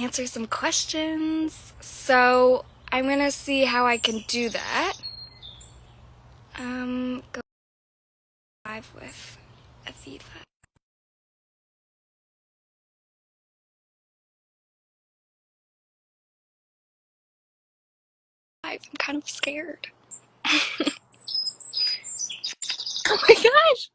answer some questions. So I'm gonna see how I can do that. Go live with Aviva. I'm kind of scared. Oh my gosh!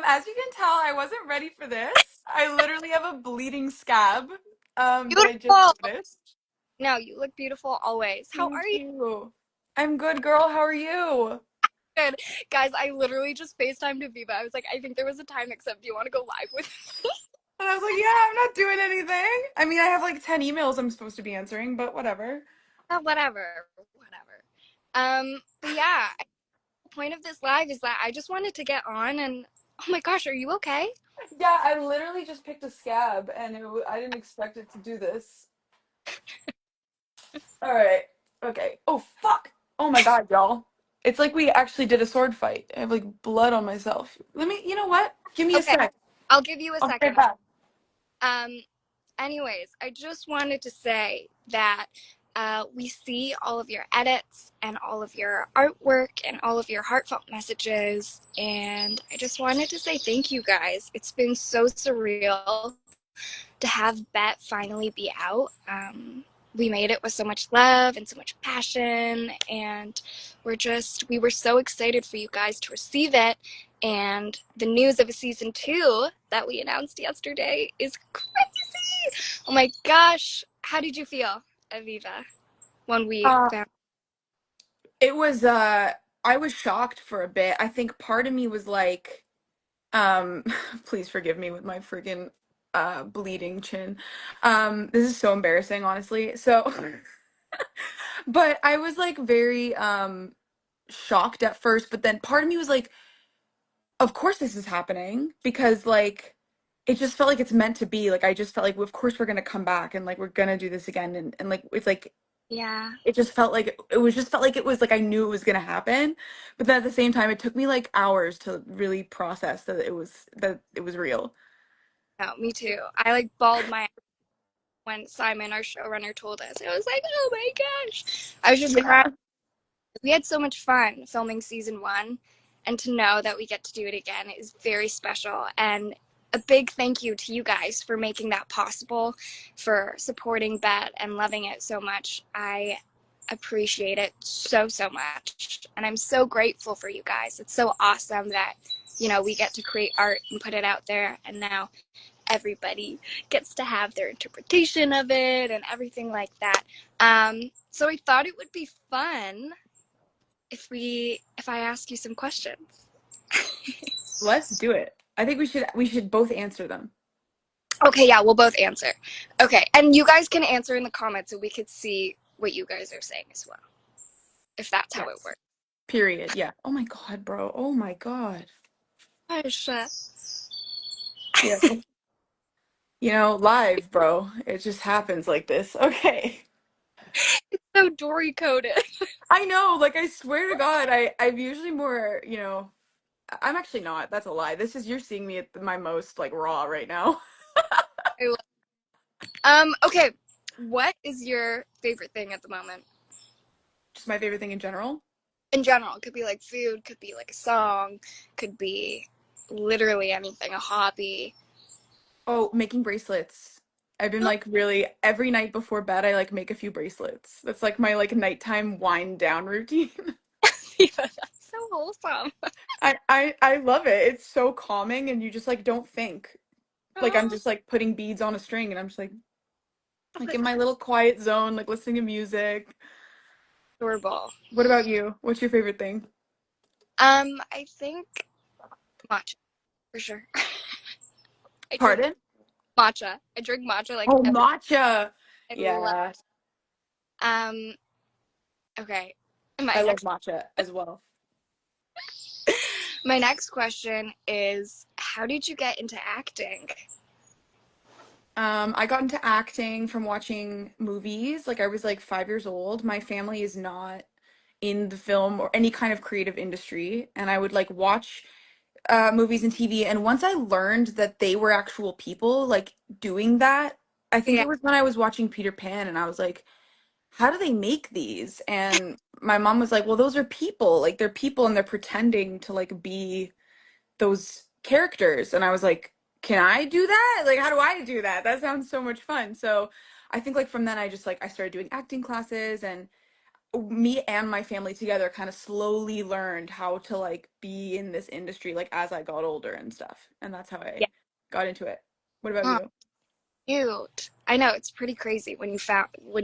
As you can tell, I wasn't ready for this. I literally have a bleeding scab, that I just Beautiful! noticed. No, you look beautiful always. How Thank are you? you. I'm good, girl. How are you? Good. Guys, I literally just FaceTimed Aviva. I was like, I think there was a time except do you want to go live with me? And I was like, yeah, I'm not doing anything. I mean, I have like 10 emails I'm supposed to be answering, but whatever. Oh, whatever. Whatever. But yeah, the point of this live is that I just wanted to get on and oh my gosh, are you okay? Yeah, I literally just picked a scab and I didn't expect it to do this. All right. Okay. Oh, fuck. Oh my God, y'all. It's like we actually did a sword fight. I have like blood on myself. You know what? Give me a Okay, sec. I'll give you a I'll be right second. back. Um, anyways, I just wanted to say that we see all of your edits and all of your artwork and all of your heartfelt messages. And I just wanted to say thank you guys. It's been so surreal to have Bet finally be out. We made it with so much love and so much passion, and we were so excited for you guys to receive it. And the news of a season two that we announced yesterday is crazy. Oh my gosh. How did you feel, Aviva, when we Uh, found? it was I was shocked for a bit. I think part of me was like, please forgive me with my freaking bleeding chin. This is so embarrassing, honestly. So but I was like very shocked at first, but then part of me was like, of course this is happening because like it just felt like it's meant to be. Like I just felt like of course we're gonna come back and like we're gonna do this again and like it's like Yeah. it just felt like it was just felt like it was like I knew it was gonna happen. But then at the same time it took me like hours to really process that it was real. No, me too. I like bawled my eyes when Simon, our showrunner, told us. I was like, oh my gosh. I was just crying. Yeah. We had so much fun filming season one, and to know that we get to do it again is very special. And a big thank you to you guys for making that possible, for supporting Bet and loving it so much. I appreciate it so, so much. And I'm so grateful for you guys. It's so awesome that, we get to create art and put it out there. And now everybody gets to have their interpretation of it and everything like that. So I thought it would be fun if I ask you some questions. Let's do it. I think we should both answer them. Okay, yeah, we'll both answer. Okay, and you guys can answer in the comments so we could see what you guys are saying as well, if that's how it Yes. works. Period. Yeah. Oh my God, bro. Oh my God. Gosh, Yeah. Live, bro. It just happens like this. Okay. so Dory coded. I know, like I swear to God, I'm usually more, I'm actually not. That's a lie. You're seeing me at my most like raw right now. Okay, what is your favorite thing at the moment? Just my favorite thing in general. In general, it could be like food, could be like a song, could be literally anything, a hobby. Oh, making bracelets. I've been like really every night before bed I like make a few bracelets. That's like my like nighttime wind down routine. That's so wholesome. I love it. It's so calming and you just like don't think. Like I'm Oh, just like putting beads on a string and I'm just like in my little quiet zone, like listening to music. adorable. What about you? What's your favorite thing? I think matcha for sure. I drink Pardon? matcha. I drink matcha like Oh, every. matcha. I love. Yeah, Um. Okay. My I love next. matcha as well. My next question is, how did you get into acting? I got into acting from watching movies. Like I was like 5 years old. My family is not in the film or any kind of creative industry, and I would like watch. movies and TV, and once I learned that they were actual people like doing that, I think Yeah, it was when I was watching Peter Pan, and I was like, how do they make these? And my mom was like, well, those are people. Like they're people and they're pretending to like be those characters. And I was like, can I do that? Like, how do I do that? That sounds so much fun. So I think like from then I just like I started doing acting classes, and me and my family together kind of slowly learned how to like be in this industry like as I got older and stuff. And that's how yeah. I got into it. What about Oh, you? cute. I know it's pretty crazy when you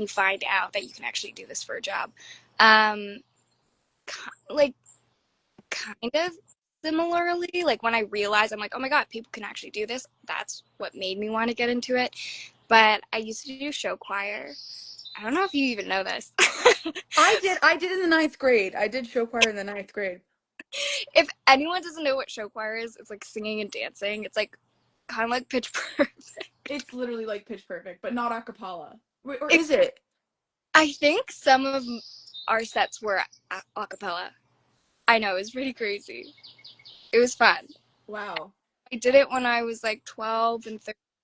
find out that you can actually do this for a job. Um, like kind of similarly, like when I realized I'm like, oh my god, people can actually do this. That's what made me want to get into it. But I used to do show choir. I don't know if you even know this. I did in the ninth grade. I did show choir in the ninth grade. If anyone doesn't know what show choir is, it's like singing and dancing. It's like kind of like Pitch Perfect. It's literally like Pitch Perfect, but not a cappella. Wait, or It, is it? I think some of our sets were a cappella. I know, it was pretty crazy. It was fun. Wow. I did it when I was like 12 and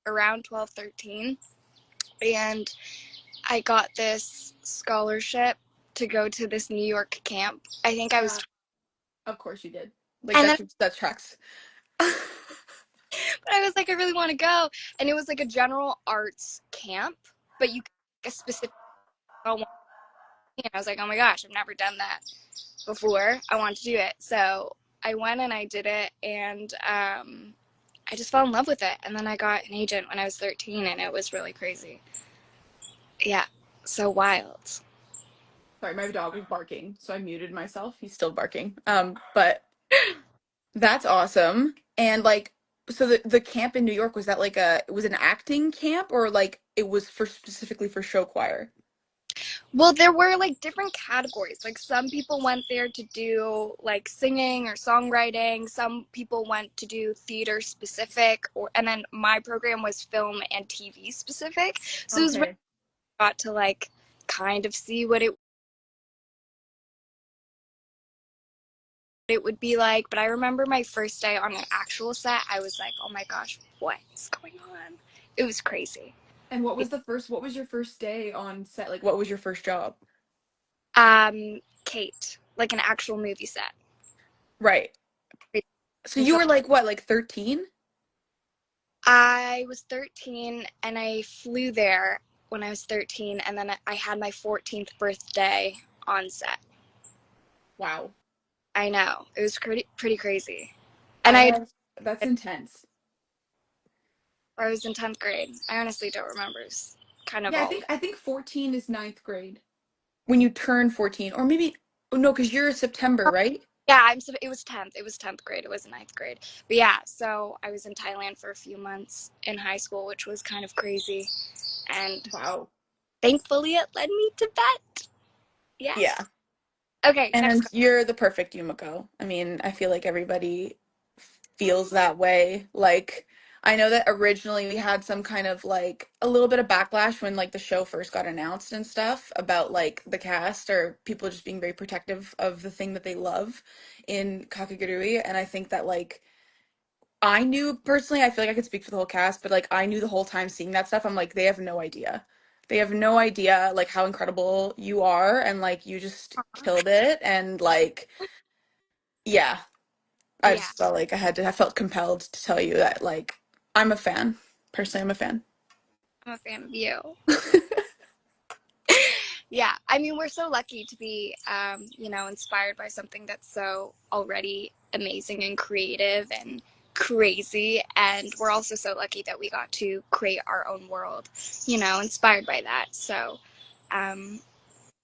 around 12, 13. And I got this scholarship to go to this New York camp. I think I was, Yeah, of course you did. Like and then that tracks. but I was like, I really want to go. And it was like a general arts camp, but you could a specific. And I was like, oh my gosh, I've never done that before. I want to do it. So I went and I did it, and I just fell in love with it. And then I got an agent when I was 13, and it was really crazy. Yeah, so wild. Sorry, my dog was barking, so I muted myself. He's still barking. But that's awesome. And like, so the camp in New York, was that like it was an acting camp, or like it was for specifically for show choir? Well, there were like different categories. Like some people went there to do like singing or songwriting. Some people went to do theater specific, or and then my program was film and TV specific. So it was really Okay. got to like kind of see what it would be like. But I remember my first day on an actual set, I was like, oh my gosh, what is going on? It was crazy. And what was your first day on set? Like, what was your first job? Kate, like an actual movie set. Right. So you So were like what, like 13? I was 13 and I flew there when I was 13, and then I had my 14th birthday on set. Wow. I know. It was pretty crazy. And I have That's intense. I was in 10th grade. I honestly don't remember. It's kind of Yeah, old. I think 14 is ninth grade. When you turn 14, or maybe oh, no, because you're September, right? Yeah, it was 10th. It was 10th grade. It wasn't ninth grade. But yeah, so I was in Thailand for a few months in high school, which was kind of crazy. And Wow. thankfully it led me to vet. Yeah. Yes. Okay, next And question. you're the perfect Yumiko. I mean, I feel like everybody feels that way. Like, I know that originally we had some kind of like a little bit of backlash when like the show first got announced and stuff about like the cast or people just being very protective of the thing that they love in Kakegurui. And I think that like I knew personally, I feel like I could speak for the whole cast, but like I knew the whole time seeing that stuff, I'm like, they have no idea. They have no idea like how incredible you are and like you just killed it and like yeah, I Yeah, just felt like I felt compelled to tell you that like I'm a fan. Personally, I'm a fan. I'm a fan of you. Yeah, I mean, we're so lucky to be, inspired by something that's so already amazing and creative and crazy. And we're also so lucky that we got to create our own world, inspired by that. So, um,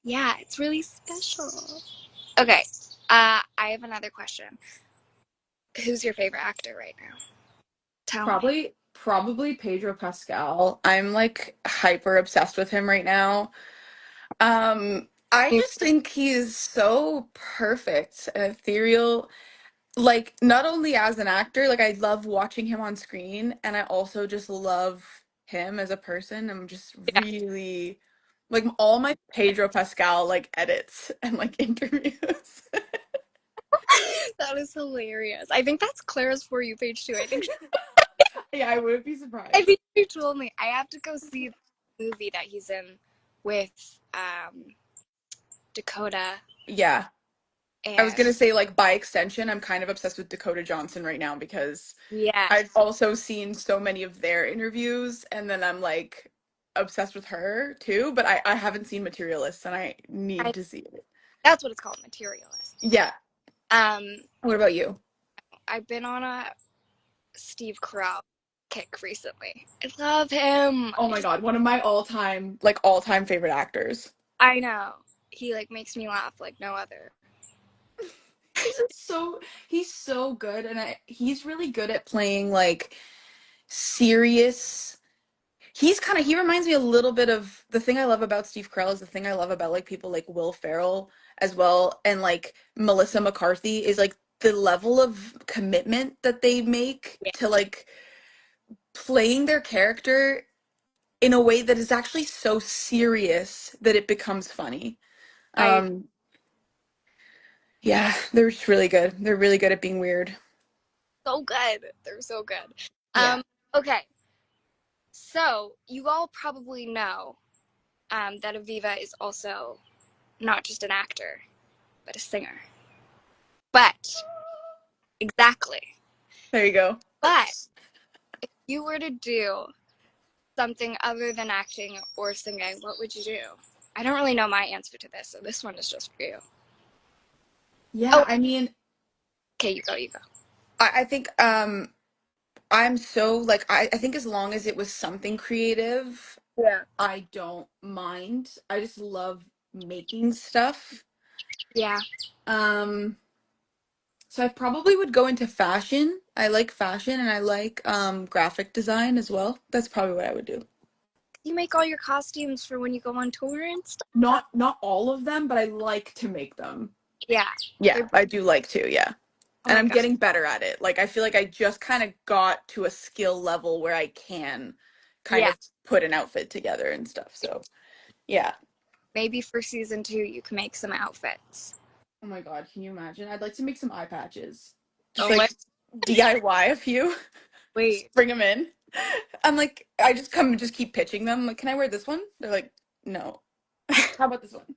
yeah, it's really special. Okay, I have another question. Who's your favorite actor right now? Tell me. Probably Pedro Pascal. I'm like hyper obsessed with him right now. I just think he's so perfect and ethereal. Like, not only as an actor, like, I love watching him on screen, and I also just love him as a person. I'm just Yeah, really, like, all my Pedro Pascal, like, edits and, like, interviews. That is hilarious. I think that's Clara's For You page too. Yeah, I wouldn't be I surprised. think she told me I have to go see the movie that he's in with Dakota Yeah. I was and gonna say, like, by extension, I'm kind of obsessed with Dakota Johnson right now because yes, I've also seen so many of their interviews, and then I'm like obsessed with her too, but I haven't seen Materialists and I I, need to see it. that's what it's called, Materialist. Yeah. Um, What about you? I've been on a Steve Carell kick recently. I love him. Oh my God, one of my all-time favorite actors. I know he like makes me laugh like no other. He's just he's so good, and he's really good at playing like serious. He reminds me a little bit of the thing I love about Steve Carell is the thing I love about like people like Will Ferrell as well, and like Melissa McCarthy is like the level of commitment that they make Yeah, to like playing their character in a way that is actually so serious that it becomes funny. I Um, yeah, they're just really good. They're really good at being weird. so good. They're so good. Yeah. Um, okay, so you all probably know that Aviva is also not just an actor but a singer. But exactly. There you go. But if you were to do something other than acting or singing, what would you do? I don't really know my answer to this, so this one is just for you. Yeah, Oh, I mean, okay, you go, you go. I think I'm so like I think as long as it was something creative, Yeah. I don't mind. I just love making stuff. Yeah. Um, so I probably would go into fashion. I like fashion and I like graphic design as well. That's probably what I would do. You make all your costumes for when you go on tour and stuff? Not all of them, but I like to make them. Yeah. Yeah, They're, I do like to, yeah. oh And my I'm God. getting better at it. Like I feel like I just kind of got to a skill level where I can kind Yeah. of put an outfit together and stuff. So, yeah. Maybe for season 2, you can make some outfits. Oh my God, can you imagine? I'd like to make some eye patches. Just Oh my, like DIY a few, just wait. bring them in. I'm like, I just come and just keep pitching them. Like, can I wear this one? They're like, no. How about this one?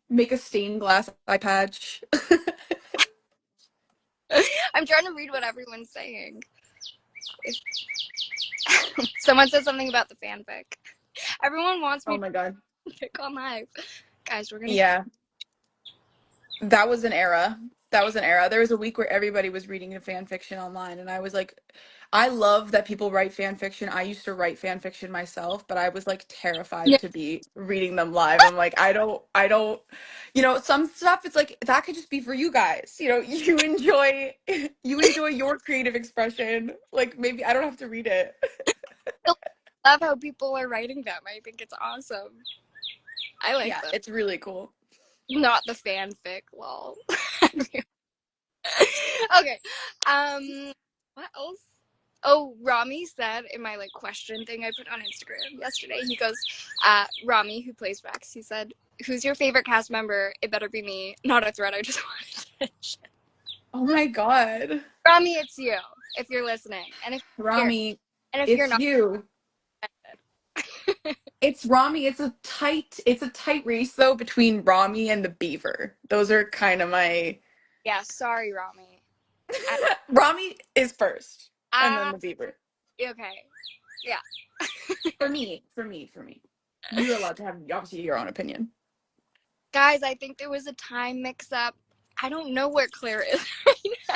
Make a stained glass eye patch. I'm trying to read what everyone's saying. Someone said something about the fanfic. Everyone wants Oh me my God. to pick on live. Guys, we're gonna Yeah. That was an era. That was an era. There was a week where everybody was reading a fan fiction online, and I was like, I love that people write fan fiction. I used to write fan fiction myself, but I was like terrified yeah, to be reading them live. I'm like, some stuff it's like that could just be for you guys. You enjoy your creative expression. Like maybe I don't have to read it. I love how people are writing them. I think it's awesome. I like Yeah, them. it's really cool. Not the fanfic, lol. Okay. What else? Oh, Rami said in my like question thing I put on Instagram yesterday, he goes, Rami, who plays Rex, he said, who's your favorite cast member? It better be me. Not a threat, I just wanted to Oh my God. Rami, it's you, if you're listening. You're Rami, and if you're it's not you. It's Rami. It's a tight race though between Rami and the Beaver. Those are kind of my yeah, sorry, Rami. I, Rami is first and then I the Beaver. okay. Yeah. For me. You're allowed to have obviously your own opinion. Guys, I think there was a time mix up. I don't know where Claire is right now.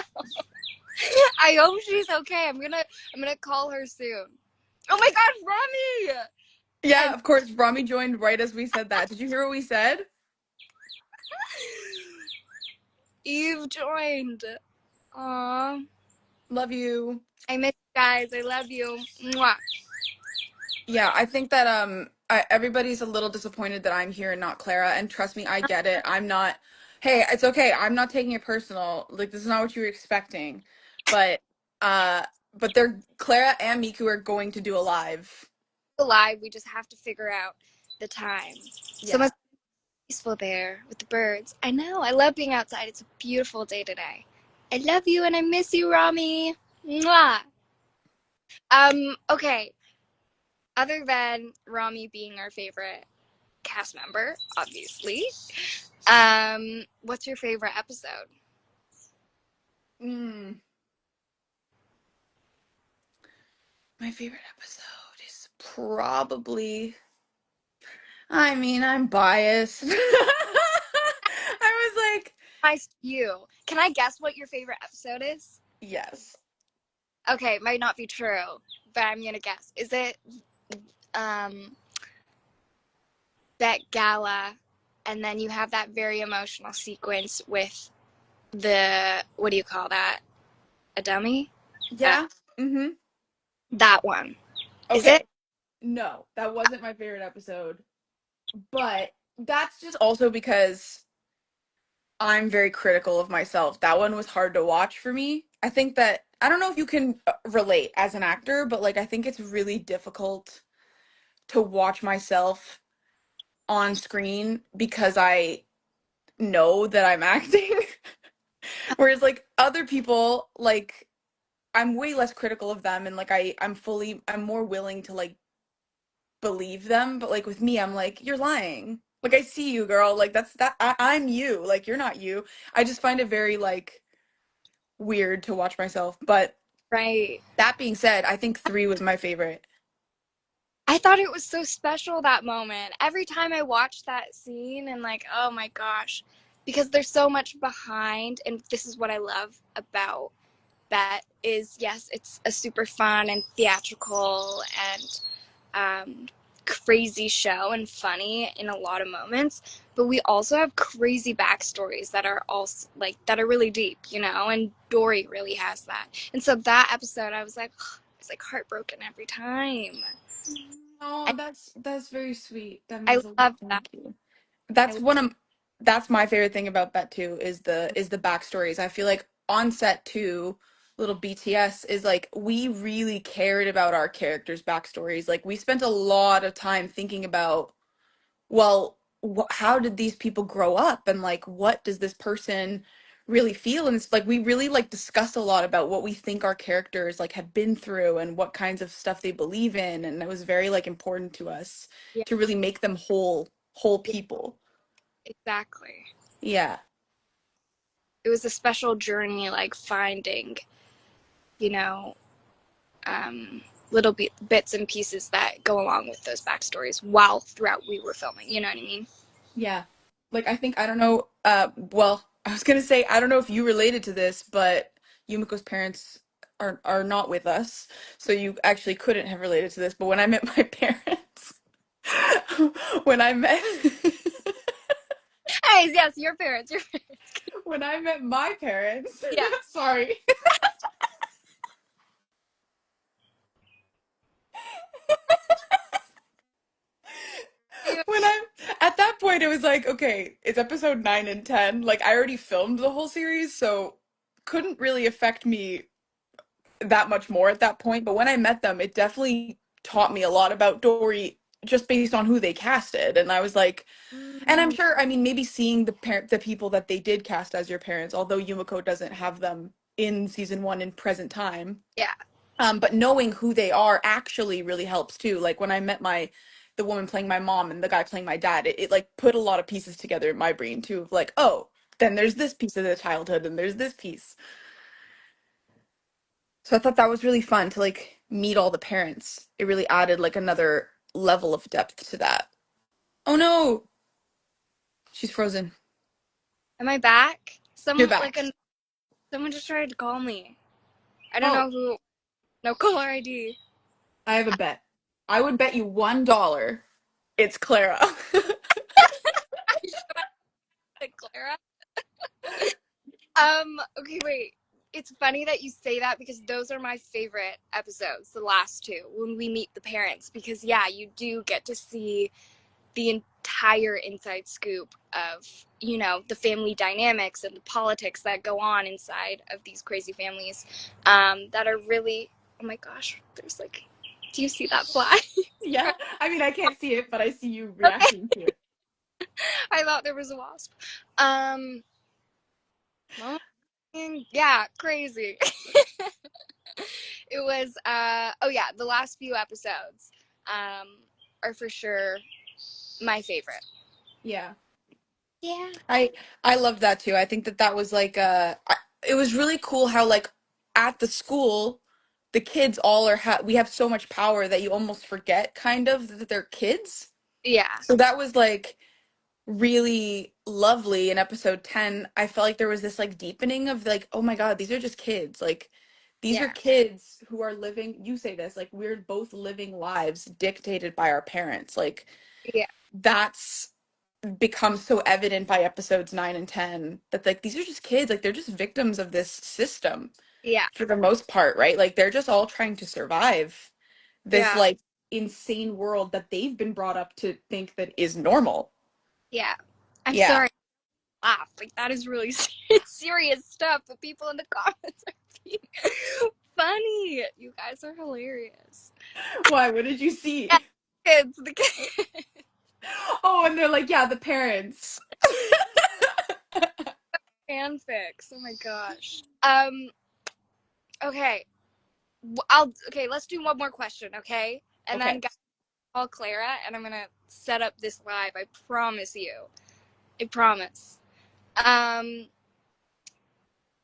I hope she's okay. I'm gonna call her soon. Oh my god, Rami! Yeah, And of course, Rami joined right as we said that. Did you hear what we said? Eve joined. Aw. Love you. I miss you guys. I love you. Mwah. Yeah, I think that everybody's a little disappointed that I'm here and not Clara, and trust me, I get it. I'm not. Hey, it's okay. I'm not taking it personal. Like this is not what you were expecting, but uh, but they're Clara and Miku are going to do a live. Alive, we just have to figure out the time. Someone Yeah. peaceful there with the birds. I know. I love being outside. It's a beautiful day today. I love you and I miss you, Rami. Mwah. Okay. Other than Rami being our favorite cast member, obviously, what's your favorite episode? Mm, my favorite episode is probably, I mean, I'm biased. I was like, Nice to you. Can I guess what your favorite episode is? yes. Okay, it might not be true, but I'm gonna guess. Is it um that gala, and then you have that very emotional sequence with the what do you call that? A dummy? Uh, Yeah. Mm-hmm. that one. Is Okay. it? No, that wasn't my favorite episode, but that's just also because I'm very critical of myself. That one was hard to watch for me. I think that I don't know if you can relate as an actor, but like I think it's really difficult to watch myself on screen because I know that I'm acting. Whereas like other people, like I'm way less critical of them and like I'm more willing to like believe them, but like with me, I'm like, you're lying. Like I see you, girl. Like I'm you. Like you're not you. I just find it very like weird to watch myself. But Right. that being said, I think 3 was my favorite. I thought it was so special that moment. Every time I watched that scene and like, oh my gosh, because there's so much behind and this is what I love about that is yes, it's a super fun and theatrical and crazy show and funny in a lot of moments, but we also have crazy backstories that are also like that are really deep, and Dory really has that. And so that episode I was like it's like heartbroken every time. Oh, And that's very sweet. That I means a lot. love that. Thank you. I That's one of that's my favorite thing about that too is the backstories. I feel like on set too, little BTS is like we really cared about our characters' backstories. Like we spent a lot of time thinking about, well, how did these people grow up and like what does this person really feel? And it's like we really like discussed a lot about what we think our characters like have been through and what kinds of stuff they believe in, and it was very like important to us yeah, to really make them whole yeah, people. exactly. Yeah. It was a special journey, like finding, you know, um, little bits and pieces that go along with those backstories while throughout we were filming. You know what I mean? Yeah. Like I think I don't know well, I was gonna say I don't know if you related to this, but Yumiko's parents are not with us, so you actually couldn't have related to this. But when I met my parents, when I met Hey, yes, your parents. Your when I met my parents, yeah. sorry, when I'm at that point, it was like, okay, it's episode 9 and 10. Like I already filmed the whole series, so couldn't really affect me that much more at that point. But when I met them, it definitely taught me a lot about Dory just based on who they casted. And I was like, and I'm Mm, sure, I mean, maybe seeing the people that they did cast as your parents, although Yumiko doesn't have them in season 1 in present time. yeah. But knowing who they are actually really helps too. Like when I met the woman playing my mom and the guy playing my dad, it like put a lot of pieces together in my brain too of like, oh, then there's this piece of the childhood and there's this piece. So I thought that was really fun to like meet all the parents. It really added like another level of depth to that. Oh no, she's frozen. Am I back? You're back. Someone just tried to call me. I don't Oh, know who. No caller ID. I have a bet. I would bet you $1. It's Clara. I should have Clara. Okay, wait. It's funny that you say that because those are my favorite episodes, the last two, when we meet the parents. Because, yeah, you do get to see the entire inside scoop of, the family dynamics and the politics that go on inside of these crazy families that are really, oh my gosh, there's like, do you see that fly? Yeah. I mean, I can't see it, but I see you Okay. reacting to it. I thought there was a wasp. Um, well, yeah, crazy. It was oh yeah, the last few episodes um are for sure my favorite. Yeah. Yeah. I I loved that too. I think that that was like it was really cool how like at the school the kids all we have so much power that you almost forget kind of that they're kids. Yeah. So that was like really lovely in episode 10. I felt like there was this like deepening of like, oh my God, these are just kids. Like these are Yeah. kids who are living, you say this, like we're both living lives dictated by our parents. Like Yeah. that's become so evident by episodes 9 and 10 that like these are just kids, like they're just victims of this system Yeah. for the most part, right? Like they're just all trying to survive this Yeah. like insane world that they've been brought up to think that is normal. Yeah. I'm Yeah. sorry to laugh. Like that is really serious stuff, but people in the comments are being funny. You guys are hilarious. Why? What did you Yeah, see? the kids. Oh, and they're like, yeah, the parents. Fanfics. Oh my gosh. Okay. Okay, let's do one more question, okay? And then Okay. guys, call Clara and I'm gonna set up this live. I promise you. I promise. Um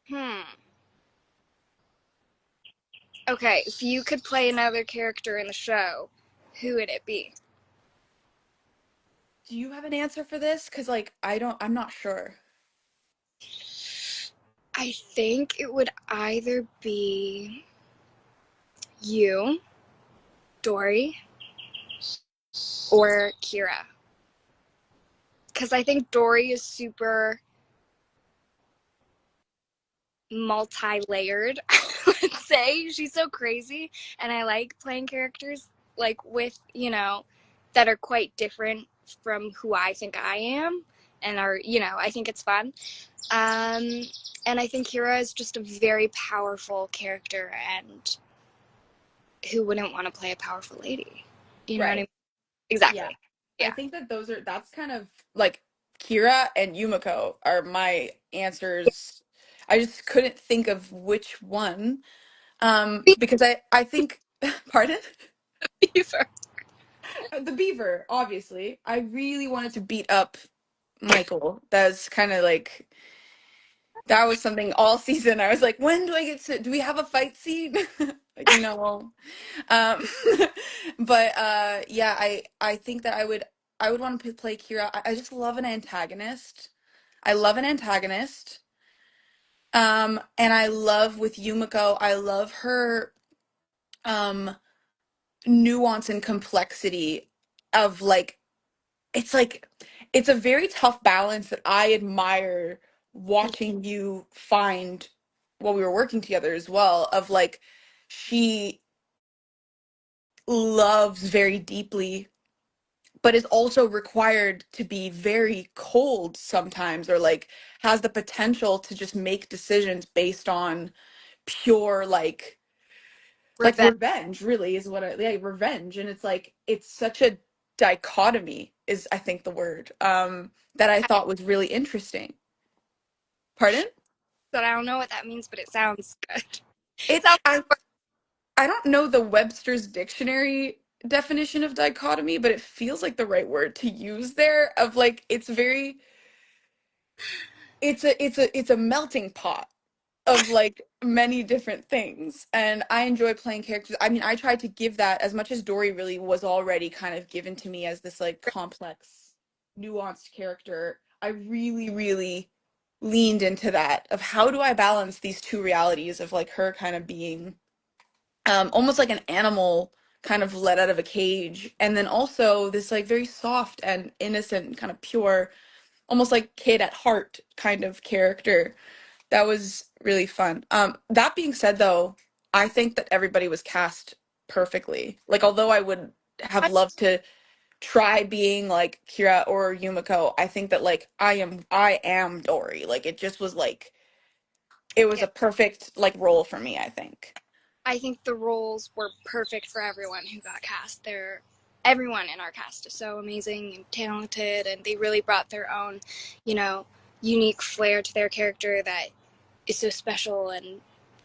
hmm. Okay, if you could play another character in the show, who would it be? Do you have an answer for this? Because, like, I'm not sure. I think it would either be you, Dory, or Kira. Because I think Dory is super multi-layered. Let's say she's so crazy, and I like playing characters like with that are quite different from who I think I am, and are I think it's fun. Um, and I think Kira is just a very powerful character, and who wouldn't want to play a powerful lady? You know what I mean? Right. Yeah. Exactly. I Yeah. think that that's kind of like Kira and Yumiko are my answers. I just couldn't think of which one. Because I think, pardon? Beaver. The beaver, obviously. I really wanted to beat up Michael. That's kind of like that was something all season. I was like, when do I get to, do we have a fight scene? Like, no. Um, but yeah, I think that I would want to play Kira. I just love an antagonist. I love an antagonist. And I love with Yumiko, I love her um nuance and complexity of like it's a very tough balance that I admire watching you find while we were working together as well of like she loves very deeply but is also required to be very cold sometimes or like has the potential to just make decisions based on pure like Revenge. revenge really is what I yeah, revenge and it's like it's such a dichotomy is I think the word that I thought was really interesting. Pardon? But I don't know what that means, but it sounds good. It It's sounds I don't know the Webster's dictionary definition of dichotomy, but it feels like the right word to use there of like it's very it's a melting pot of like many different things and I enjoy playing characters. I mean, I tried to give that as much as Dory really was already kind of given to me as this like complex nuanced character. I really leaned into that of how do I balance these two realities of like her kind of being almost like an animal kind of let out of a cage and then also this like very soft and innocent kind of pure almost like kid at heart kind of character that was really fun. That being said, though, I think that everybody was cast perfectly. Like, although I would have fun. loved to try being like Kira or Yumiko, I think that like I am Dory. Like, it just was like it was Yeah. a perfect like role for me, I think. I think the roles were perfect for everyone who got cast there. everyone in our cast is so amazing and talented, and they really brought their own, you know, unique flair to their character that is so special and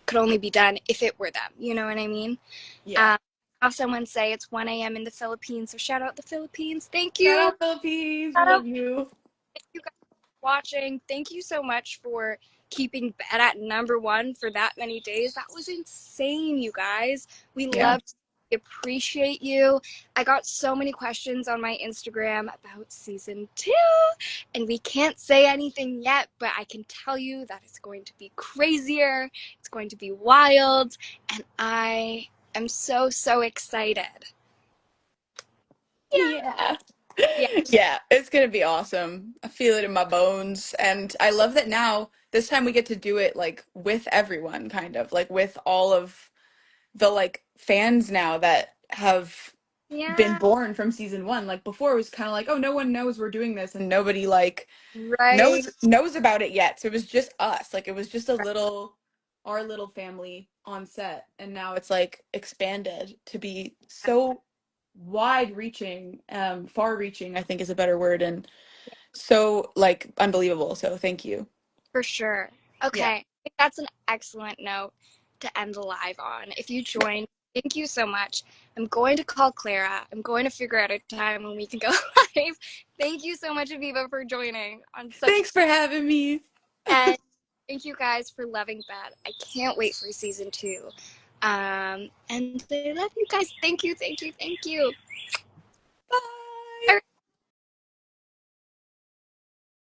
could only be done if it were them. You know what I mean? Yeah. I saw someone say it's 1 a.m. in the Philippines, so shout out the Philippines. Thank Shout you. out Philippines. We Shout out. love you. Thank you guys for watching. Thank you so much for keeping Bed at #1 for that many days. That was insane, you guys. We Yeah. love we appreciate you. I got so many questions on my Instagram about season 2, and we can't say anything yet, but I can tell you that it's going to be crazier. It's going to be wild, and I am so, so excited. Yeah. Yeah. Yeah. Yeah, it's gonna be awesome. I feel it in my bones. And I love that now, this time we get to do it like with everyone, kind of like with all of the like fans now that have been Yeah. born from season one. Like before it was kind of like, oh, no one knows we're doing this and nobody like Right. knows about it yet. So it was just us. Like it was just a little our little family on set. And now it's like expanded to be so wide reaching, far reaching, I think is a better word, and so like unbelievable. So thank you. For sure. Yeah. Okay. I think that's an excellent note to end the live on. If you join, thank you so much. I'm going to call Clara. I'm going to figure out a time when we can go live. Thank you so much, Aviva, for joining on such Thanks for having me. and thank you guys for loving that. I can't wait for season 2. And I love you guys. Thank you, thank you, thank you. Bye.